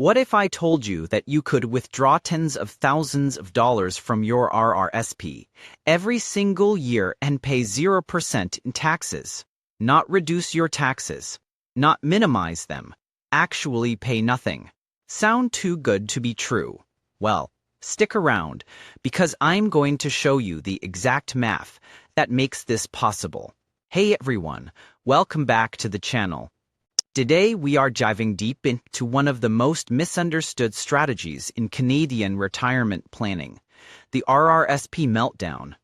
What if I told you that you could withdraw tens of thousands of dollars from your RRSP every single year and pay 0% in taxes? Not reduce your taxes, not minimize them, actually pay nothing. Sound too good to be true? Well, stick around, because I'm going to show you the exact math that makes this possible. Hey everyone, welcome back to the channel. Today we are diving deep into one of the most misunderstood strategies in Canadian retirement planning, the RRSP Meltdown.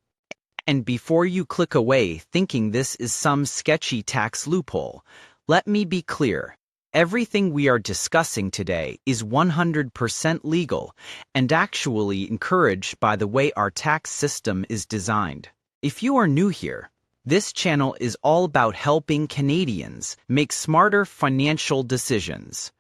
And before you click away thinking this is some sketchy tax loophole, let me be clear. Everything we are discussing today is 100% legal and actually encouraged by the way our tax system is designed. If you are new here, this channel is all about helping Canadians make smarter financial decisions.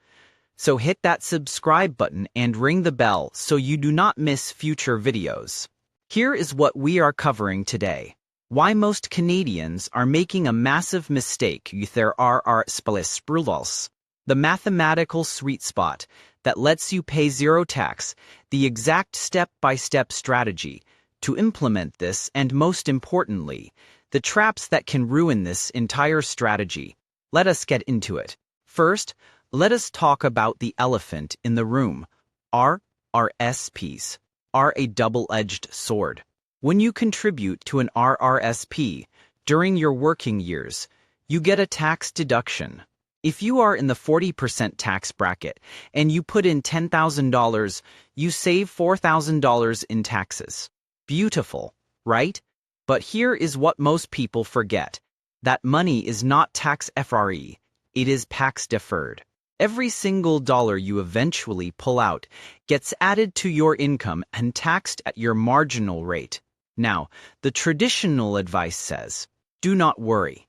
So hit that subscribe button and ring the bell so you do not miss future videos. Here is what we are covering today. Why most Canadians are making a massive mistake with their RRSP. The mathematical sweet spot that lets you pay zero tax, the exact step-by-step strategy to implement this, and most importantly, the traps that can ruin this entire strategy. Let us get into it. First, let us talk about the elephant in the room. RRSPs are a double-edged sword. When you contribute to an RRSP during your working years, you get a tax deduction. If you are in the 40% tax bracket and you put in $10,000, you save $4,000 in taxes. Beautiful, right? But here is what most people forget. That money is not tax-free, it is tax-deferred. Every single dollar you eventually pull out gets added to your income and taxed at your marginal rate. Now, the traditional advice says, do not worry.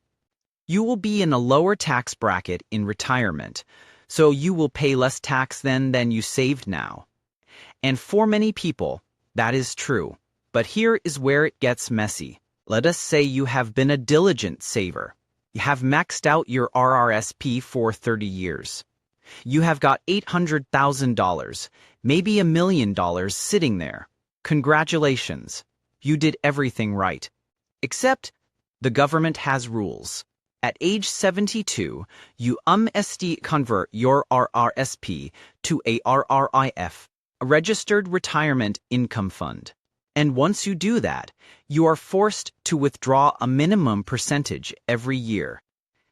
You will be in a lower tax bracket in retirement, so you will pay less tax than you saved now. And for many people, that is true. But here is where it gets messy. Let us say you have been a diligent saver. You have maxed out your RRSP for 30 years. You have got $800,000, maybe $1 million sitting there. Congratulations. You did everything right. Except the government has rules. At age 72, you must convert your RRSP to a RRIF, a Registered Retirement Income Fund. And once you do that, you are forced to withdraw a minimum percentage every year.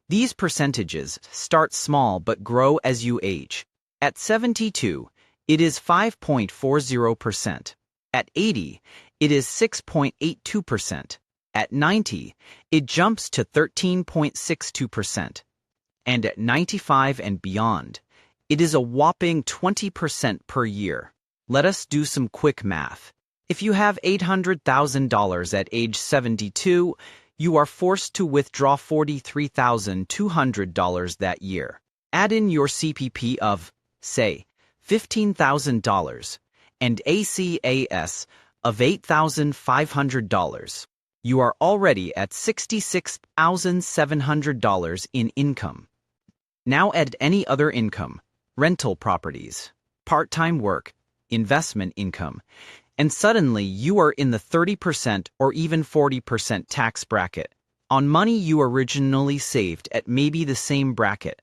These percentages start small but grow as you age. At 72, it is 5.40%. At 80, it is 6.82%. At 90, it jumps to 13.62%. And at 95 and beyond, it is a whopping 20% per year. Let us do some quick math. If you have $800,000 at age 72, you are forced to withdraw $43,200 that year. Add in your CPP of, say, $15,000 and ACAS of $8,500. You are already at $66,700 in income. Now add any other income, rental properties, part-time work, investment income, and suddenly you are in the 30% or even 40% tax bracket on money you originally saved at maybe the same bracket.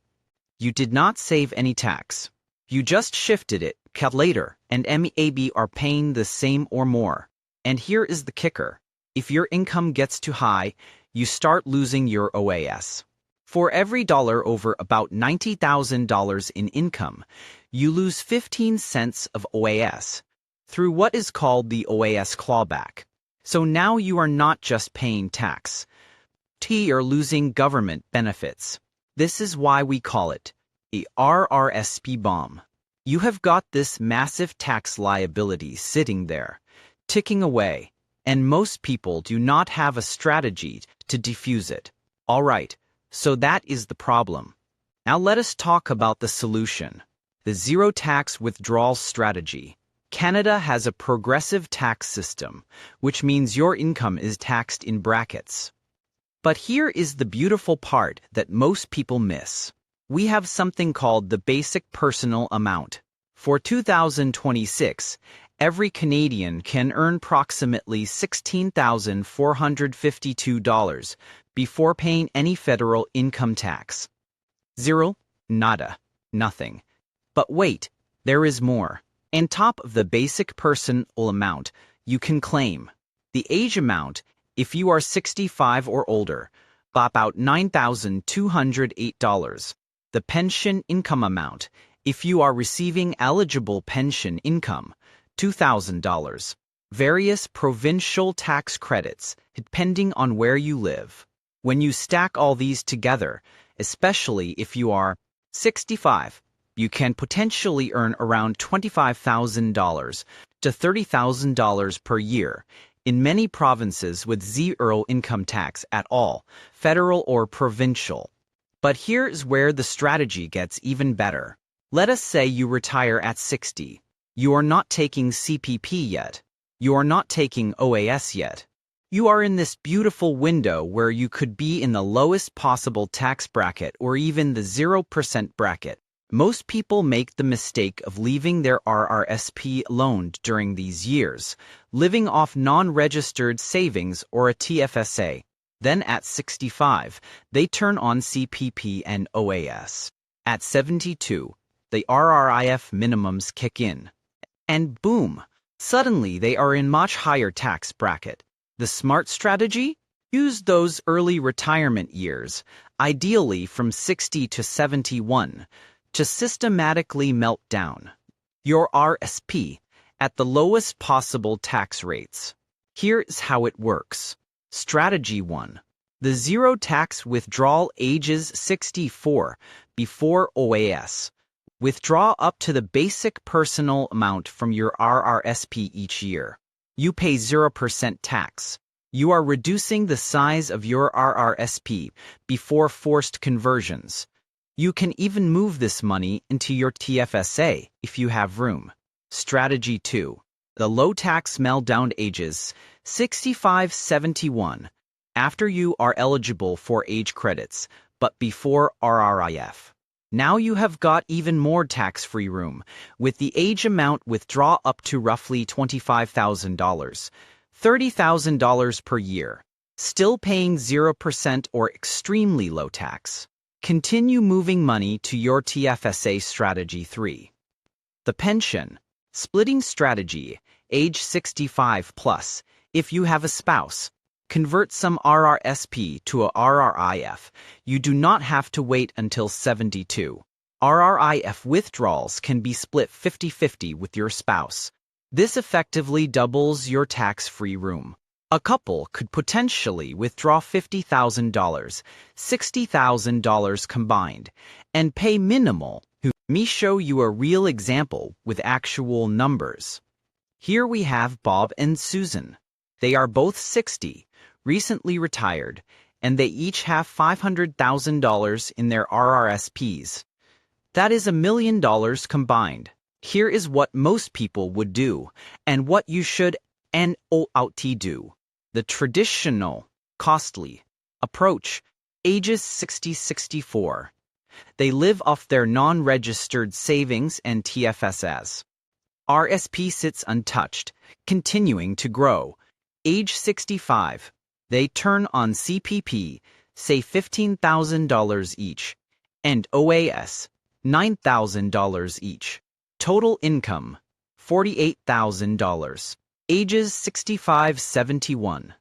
You did not save any tax. You just shifted it, later, and maybe are paying the same or more. And here is the kicker. If your income gets too high, you start losing your OAS. For every dollar over about $90,000 in income, you lose 15 cents of OAS through what is called the OAS clawback. So now you are not just paying tax. You're losing government benefits. This is why we call it a RRSP bomb. You have got this massive tax liability sitting there, ticking away, and most people do not have a strategy to defuse it. All right, so that is the problem. Now let us talk about the solution. The zero tax withdrawal strategy. Canada has a progressive tax system, which means your income is taxed in brackets. But here is the beautiful part that most people miss. We have something called the basic personal amount. For 2026, every Canadian can earn approximately $16,452 before paying any federal income tax. Zero, nada, nothing. But wait, there is more. On top of the basic personal amount, you can claim the age amount if you are 65 or older, about $9,208. The pension income amount if you are receiving eligible pension income, $2,000. Various provincial tax credits, depending on where you live. When you stack all these together, especially if you are 65, you can potentially earn around $25,000 to $30,000 per year in many provinces with zero income tax at all, federal or provincial. But here's where the strategy gets even better. Let us say you retire at 60. You are not taking CPP yet. You are not taking OAS yet. You are in this beautiful window where you could be in the lowest possible tax bracket or even the 0% bracket. Most people make the mistake of leaving their RRSP alone during these years, living off non-registered savings or a TFSA. Then at 65, they turn on CPP and OAS. At 72, the RRIF minimums kick in. And boom, suddenly they are in much higher tax bracket. The smart strategy? Use those early retirement years, ideally from 60 to 71, to systematically melt down your RSP at the lowest possible tax rates. Here's how it works. Strategy 1. The zero tax withdrawal ages 64 before OAS. Withdraw up to the basic personal amount from your RRSP each year. You pay 0% tax. You are reducing the size of your RRSP before forced conversions. You can even move this money into your TFSA if you have room. Strategy 2. The low tax meltdown ages 65-71. After you are eligible for age credits, but before RRIF. Now you have got even more tax-free room, with the age amount withdraw up to roughly $25,000, $30,000 per year, still paying 0% or extremely low tax. Continue moving money to your TFSA Strategy 3. The pension splitting strategy, age 65 plus, if you have a spouse. Convert some RRSP to a RRIF. You do not have to wait until 72. RRIF withdrawals can be split 50-50 with your spouse. This effectively doubles your tax-free room. A couple could potentially withdraw $50,000, $60,000 combined, and pay minimal. Let me show you a real example with actual numbers. Here we have Bob and Susan. They are both 60, recently retired, and they each have $500,000 in their RRSPs. That is $1 million combined. Here is what most people would do, and what you should and ought to do. The traditional, costly approach, ages 60-64. They live off their non-registered savings and TFSAs. RSP sits untouched, continuing to grow. Age 65. They turn on CPP, say $15,000 each, and OAS, $9,000 each. Total income, $48,000. Ages 65-71.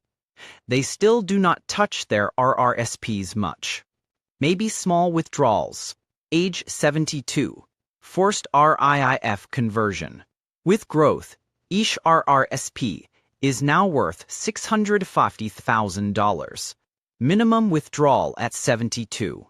They still do not touch their RRSPs much. Maybe small withdrawals. Age 72. Forced RIIF conversion. With growth, each RRSP is now worth $650,000. Minimum withdrawal at 72.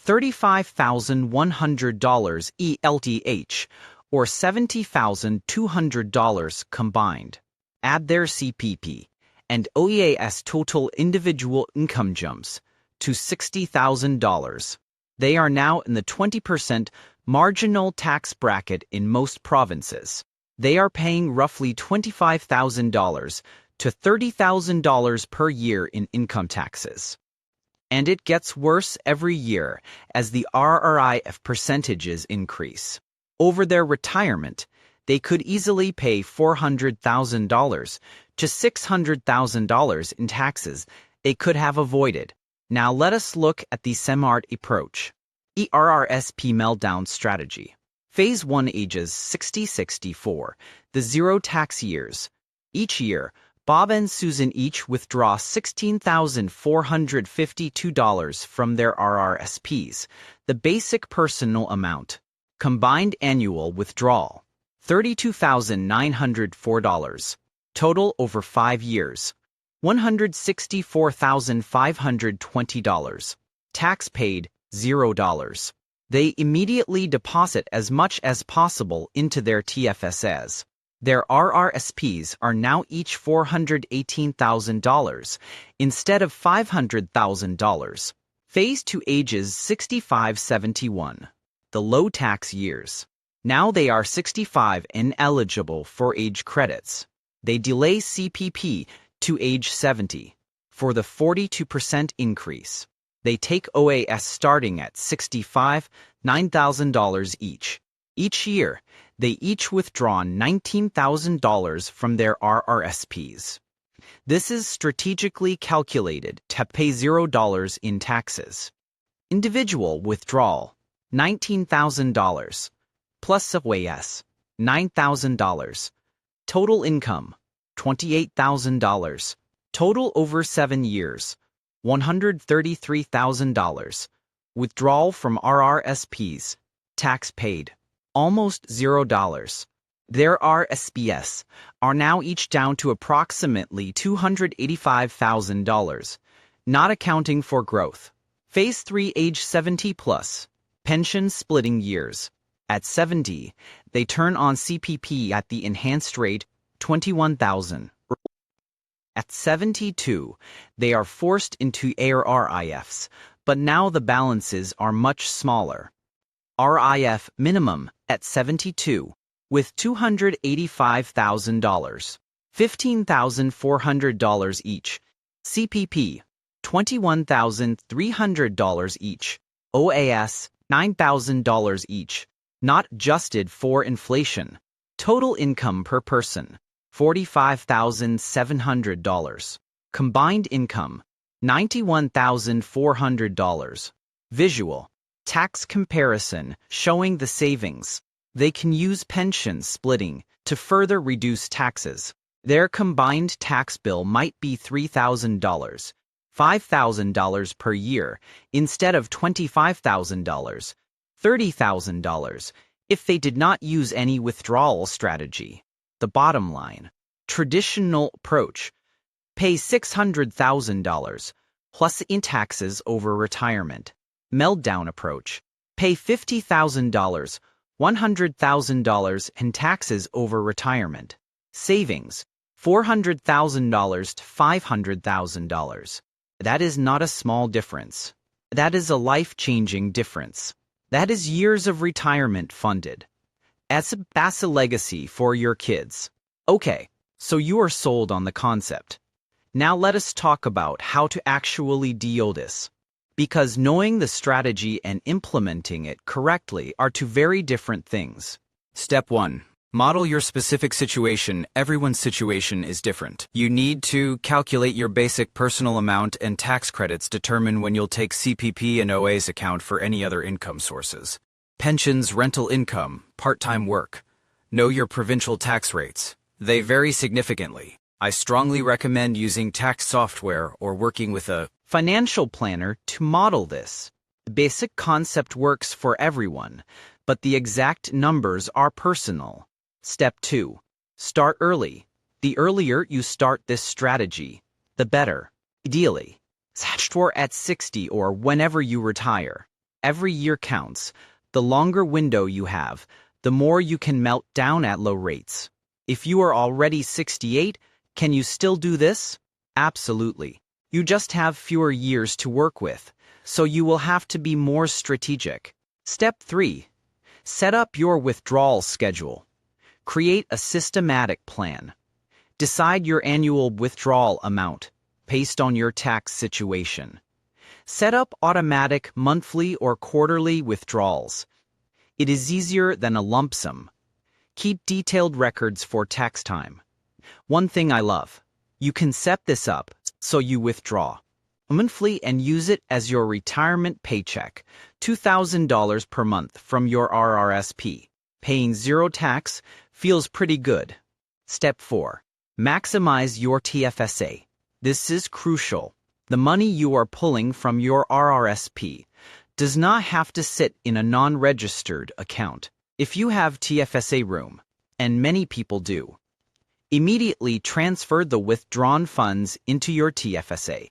$35,100 ELTH, or $70,200 combined. Add their CPP and OAS total individual income jumps to $60,000. They are now in the 20% marginal tax bracket in most provinces. They are paying roughly $25,000 to $30,000 per year in income taxes. And it gets worse every year as the RRIF percentages increase. Over their retirement, they could easily pay $400,000 to $600,000 in taxes they could have avoided. Now let us look at the SMART approach. RRSP Meltdown Strategy. Phase 1 ages 60-64, the zero tax years. Each year, Bob and Susan each withdraw $16,452 from their RRSPs, the basic personal amount. Combined annual withdrawal, $32,904. Total over 5 years, $164,520. Tax paid, $0. They immediately deposit as much as possible into their TFSAs. Their RRSPs are now each $418,000 instead of $500,000. Phase 2 ages 65-71. The low tax years. Now they are 65 and eligible for age credits. They delay CPP to age 70 for the 42% increase. They take OAS starting at 65, $9,000 each. Each year, they each withdraw $19,000 from their RRSPs. This is strategically calculated to pay $0 in taxes. Individual withdrawal, $19,000, plus OAS, $9,000. Total income, $28,000. Total over 7 years, $133,000. Withdrawal from RRSPs, tax paid, almost $0. Their RSPs are now each down to approximately $285,000, not accounting for growth. Phase 3 age 70 plus, pension splitting years. At 70, they turn on CPP at the enhanced rate, $21,000. At 72, they are forced into RRIFs, but now the balances are much smaller. RIF minimum at 72, with $285,000, $15,400 each. CPP, $21,300 each. OAS, $9,000 each, not adjusted for inflation. Total income per person, $45,700. Combined income, $91,400. Visual, tax comparison showing the savings. They can use pension splitting to further reduce taxes. Their combined tax bill might be $3,000, $5,000 per year instead of $25,000, $30,000 if they did not use any withdrawal strategy. The bottom line, traditional approach, pay $600,000 plus in taxes over retirement. Meltdown approach, pay $50,000, $100,000 in taxes over retirement. Savings, $400,000 to $500,000. That is not a small difference. That is a life-changing difference. That is years of retirement funded. That's a legacy for your kids. Okay, so you are sold on the concept. Now let us talk about how to actually deal this. Because knowing the strategy and implementing it correctly are two very different things. Step 1. Model your specific situation. Everyone's situation is different. You need to calculate your basic personal amount and tax credits, determine when you'll take CPP and OA's account for any other income sources. Pensions, rental income, part-time work. Know your provincial tax rates. They vary significantly. I strongly recommend using tax software or working with a financial planner to model this. The basic concept works for everyone, but the exact numbers are personal. Step 2. Start early. The earlier you start this strategy, the better. Ideally, at 60 or whenever you retire. Every year counts. The longer window you have, the more you can melt down at low rates. If you are already 68, can you still do this? Absolutely. You just have fewer years to work with, so you will have to be more strategic. Step 3. Set up your withdrawal schedule. Create a systematic plan. Decide your annual withdrawal amount based on your tax situation. Set up automatic monthly or quarterly withdrawals. It is easier than a lump sum. Keep detailed records for tax time. One thing I love. You can set this up so you withdraw monthly and use it as your retirement paycheck, $2,000 per month from your RRSP. Paying zero tax feels pretty good. Step 4. Maximize your TFSA. This is crucial. The money you are pulling from your RRSP does not have to sit in a non-registered account. If you have TFSA room, and many people do, immediately transfer the withdrawn funds into your TFSA.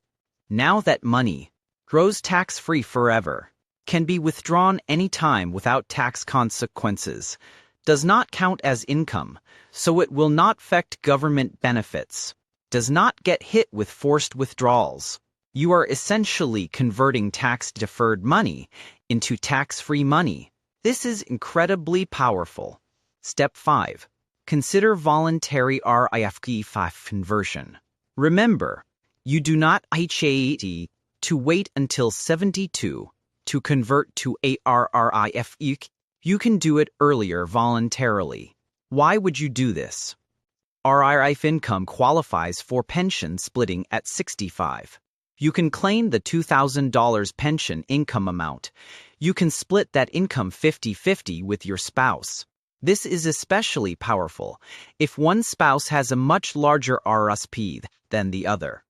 Now that money grows tax-free forever, can be withdrawn anytime without tax consequences, does not count as income, so it will not affect government benefits, does not get hit with forced withdrawals. You are essentially converting tax-deferred money into tax-free money. This is incredibly powerful. Step 5. Consider voluntary RRSP conversion. Remember, you do not have to wait until 72 to convert to a RRSP. You can do it earlier voluntarily. Why would you do this? RRSP income qualifies for pension splitting at 65. You can claim the $2,000 pension income amount. You can split that income 50-50 with your spouse. This is especially powerful if one spouse has a much larger RRSP than the other.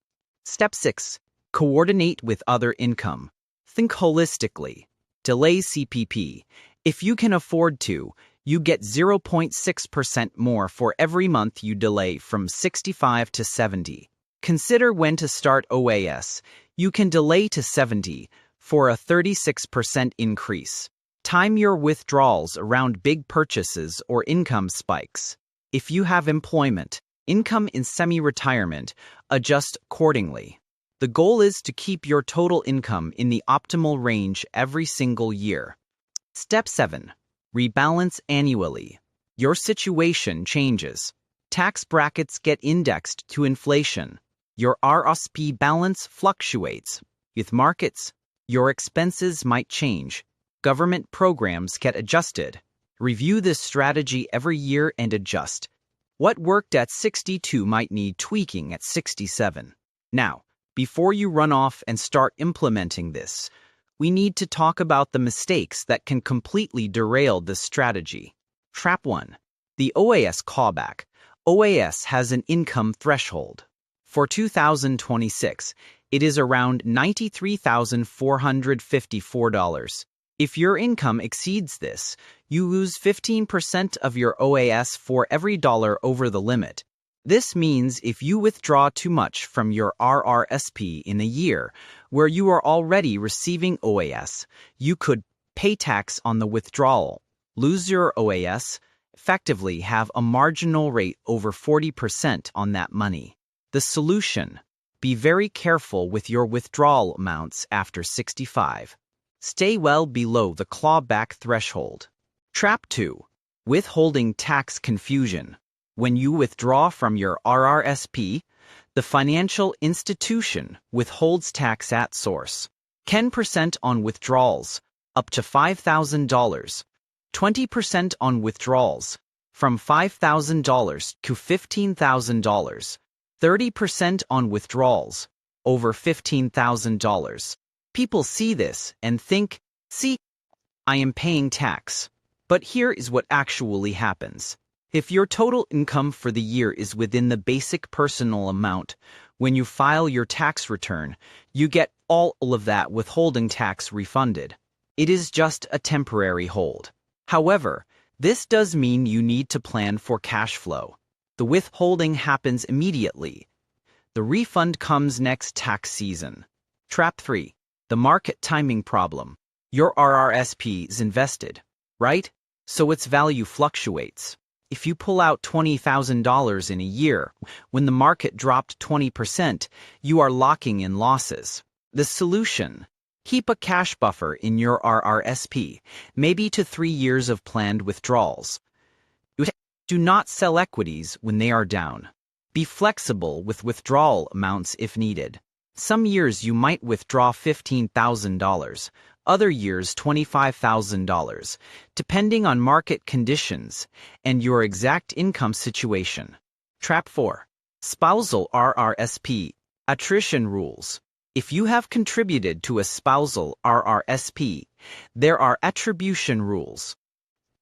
Step 6. Coordinate with other income. Think holistically. Delay CPP. If you can afford to, you get 0.6% more for every month you delay from 65 to 70. Consider when to start OAS. You can delay to 70 for a 36% increase. Time your withdrawals around big purchases or income spikes. If you have employment, income in semi-retirement, adjust accordingly. The goal is to keep your total income in the optimal range every single year. Step 7. Rebalance annually. Your situation changes. Tax brackets get indexed to inflation. Your RRSP balance fluctuates. With markets, your expenses might change. Government programs get adjusted. Review this strategy every year and adjust. What worked at 62 might need tweaking at 67. Now, before you run off and start implementing this, we need to talk about the mistakes that can completely derail this strategy. Trap 1. The OAS callback. OAS has an income threshold. For 2026, it is around $93,454. If your income exceeds this, you lose 15% of your OAS for every dollar over the limit. This means if you withdraw too much from your RRSP in a year where you are already receiving OAS, you could pay tax on the withdrawal, lose your OAS, effectively have a marginal rate over 40% on that money. The solution: be very careful with your withdrawal amounts after 65. Stay well below the clawback threshold. Trap 2. Withholding tax confusion. When you withdraw from your RRSP, the financial institution withholds tax at source. 10% on withdrawals, up to $5,000. 20% on withdrawals, from $5,000 to $15,000. 30% on withdrawals, over $15,000. People see this and think, see, I am paying tax. But here is what actually happens. If your total income for the year is within the basic personal amount, when you file your tax return, you get all of that withholding tax refunded. It is just a temporary hold. However, this does mean you need to plan for cash flow. The withholding happens immediately. The refund comes next tax season. Trap 3. The market timing problem. Your RRSP is invested, right? So its value fluctuates. If you pull out $20,000 in a year, when the market dropped 20%, you are locking in losses. The solution: keep a cash buffer in your RRSP, maybe to 3 years of planned withdrawals. Do not sell equities when they are down. Be flexible with withdrawal amounts if needed. Some years you might withdraw $15,000, other years $25,000, depending on market conditions and your exact income situation. Trap 4. Spousal RRSP Attrition Rules. If you have contributed to a spousal RRSP, there are attribution rules.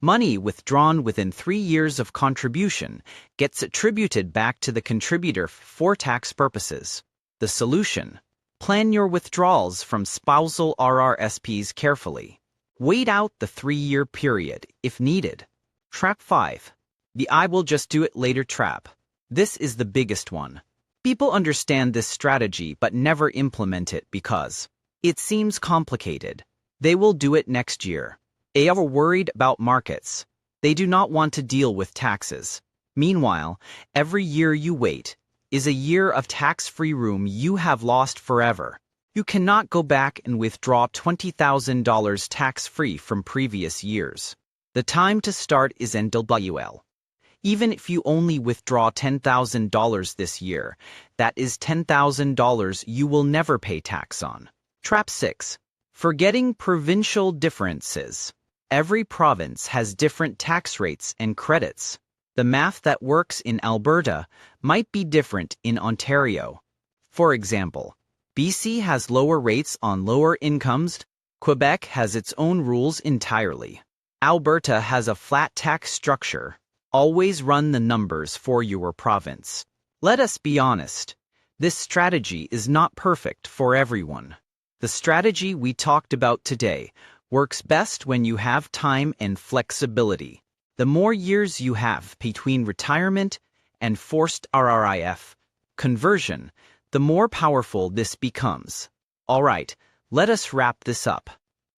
Money withdrawn within 3 years of contribution gets attributed back to the contributor for tax purposes. The solution: plan your withdrawals from spousal RRSPs carefully. Wait out the 3-year period if needed. Trap 5. The "I will just do it later" trap. This is the biggest one. People understand this strategy but never implement it because it seems complicated. They will do it next year. They are worried about markets. They do not want to deal with taxes. Meanwhile, every year you wait is a year of tax-free room you have lost forever. You cannot go back and withdraw $20,000 tax-free from previous years. The time to start is NWL. Even if you only withdraw $10,000 this year, that is $10,000 you will never pay tax on. Trap 6. Forgetting provincial differences. Every province has different tax rates and credits. The math that works in Alberta might be different in Ontario. For example, BC has lower rates on lower incomes. Quebec has its own rules entirely. Alberta has a flat tax structure. Always run the numbers for your province. Let us be honest. This strategy is not perfect for everyone. The strategy we talked about today works best when you have time and flexibility. The more years you have between retirement and forced RRIF conversion, the more powerful this becomes. All right, let us wrap this up.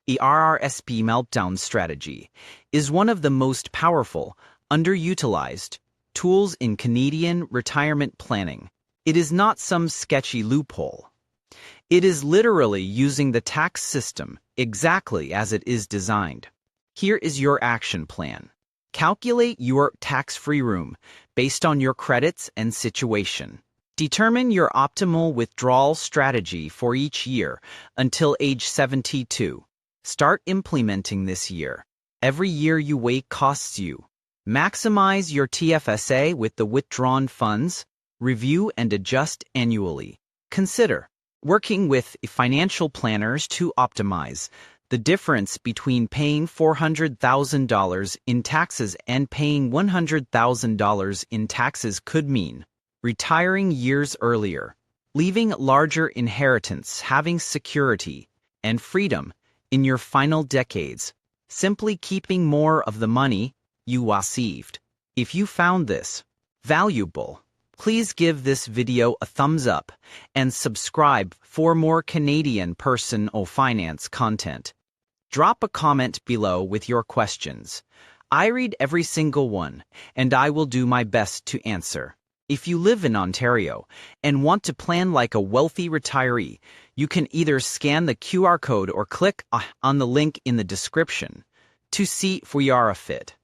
The RRSP Meltdown strategy is one of the most powerful, underutilized tools in Canadian retirement planning. It is not some sketchy loophole. It is literally using the tax system exactly as it is designed. Here is your action plan. Calculate your tax-free room based on your credits and situation. Determine your optimal withdrawal strategy for each year until age 72. Start implementing this year. Every year you wait costs you. Maximize your TFSA with the withdrawn funds. Review and adjust annually. Consider working with financial planners to optimize. The difference between paying $400,000 in taxes and paying $100,000 in taxes could mean retiring years earlier, leaving larger inheritance, having security and freedom in your final decades, simply keeping more of the money you received. If you found this valuable, please give this video a thumbs up and subscribe for more Canadian personal finance content. Drop a comment below with your questions. I read every single one, and I will do my best to answer. If you live in Ontario and want to plan like a wealthy retiree, you can either scan the QR code or click on the link in the description to see if we are a fit.